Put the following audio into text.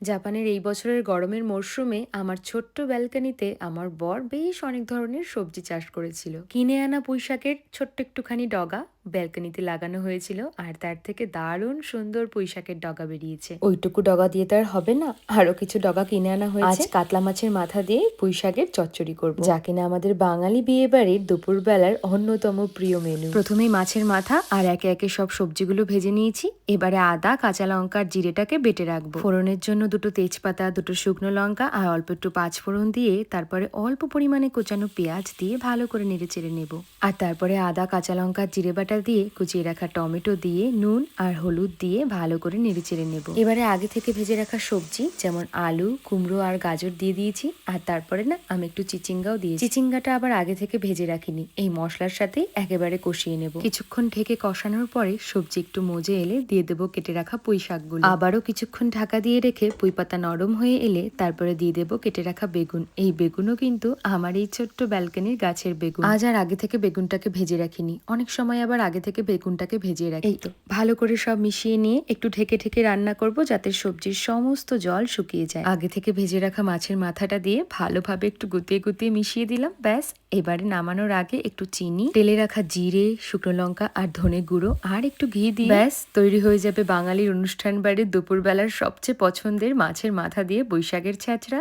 জাপানের এই বছরের গরমের মরশুমে আমার ছোট্ট ব্যালকনিতে আমার বর বেশ অনেক ধরনের সবজি চাষ করেছিল। কিনে আনা পুঁইশাকের ছোট্ট একটুখানি ডগা ব্যালকনিতে লাগানো হয়েছিল, আর তার থেকে দারুণ সুন্দর পুঁইশাকের ডগা বেরিয়েছে। ওইটুকু ডগা দিয়ে তার হবে না, আরো কিছু ডগা কিনে আনা হয়েছে। আজ কাতলা মাছের মাথা দিয়ে পুঁইশাকের চচ্চড়ি করব, যা কিনা আমাদের বাঙালি বিয়ে বাড়ির দুপুরবেলার অন্যতম প্রিয় মেনু। প্রথমেই মাছের মাথা আর একে একে সব সবজিগুলো ভেজে নিয়েছি। এবারে আদা, কাঁচা লঙ্কার জিরেটাকে বেটে রাখবো। ফোড়নের জন্য দুটো তেজপাতা, দুটো শুকনো লঙ্কা আর অল্প একটু পাঁচফোড়ন দিয়ে তারপরে অল্প পরিমাণে কোচানো পেঁয়াজ দিয়ে ভালো করে নেড়ে চেড়ে নেব। আর তারপরে আদা, কাঁচা লঙ্কা, জিরে বাটা দিয়ে কুচিয়ে রাখা টমেটো দিয়ে নুন আর হলুদ দিয়ে ভালো করে নেড়ে চেড়ে নেব। এবারে আগে থেকে ভেজে রাখা সবজি যেমন আলু, কুমড়ো আর গাজর দিয়ে দিয়েছি। আর তারপরে না আমি একটু চিচিঙ্গাও দিয়েছি। চিচিঙ্গাটা আবার আগে থেকে ভেজে রাখিনি, এই মশলার সাথে একেবারে কষিয়ে নেব। কিছুক্ষণ ঢেকে কষানোর পরে সবজি একটু মজে এলে দিয়ে দেবো কেটে রাখা পুঁই শাকগুলো। আবারও কিছুক্ষণ ঢাকা দিয়ে রেখে পুঁই পাতা নরম হয়ে এলে তারপরে দিয়ে দেবো কেটে রাখা বেগুন। এই বেগুনও কিন্তু আমার এই ছোট্ট ব্যালকনির গাছের বেগুন। আজ আর আগে থেকে বেগুনটাকে ভেজে রাখিনি, অনেক সময় আবার আগে থেকে বেগুনটাকে ভেজে রাখি। এই তো ভালো করে সব মিশিয়ে নিয়ে একটু ঢেকে ঢেকে রান্না করব, যাতে সবজির সমস্ত জল শুকিয়ে যায়। আগে থেকে ভেজে রাখা মাছের মাথাটা দিয়ে ভালোভাবে একটু গুতিয়ে গুতিয়ে মিশিয়ে দিলাম। ব্যাস, এবারে নামানোর আগে একটু চিনি, তেলে রাখা জিরে, শুকনো লঙ্কা আর ধনে গুঁড়ো আর একটু ঘি দিয়ে ব্যাস তৈরি হয়ে যাবে বাঙালির অনুষ্ঠান বাড়ির দুপুরবেলার সবচেয়ে পছন্দের মাছের মাথা দিয়ে বৈশাখের ছ্যাঁচড়া।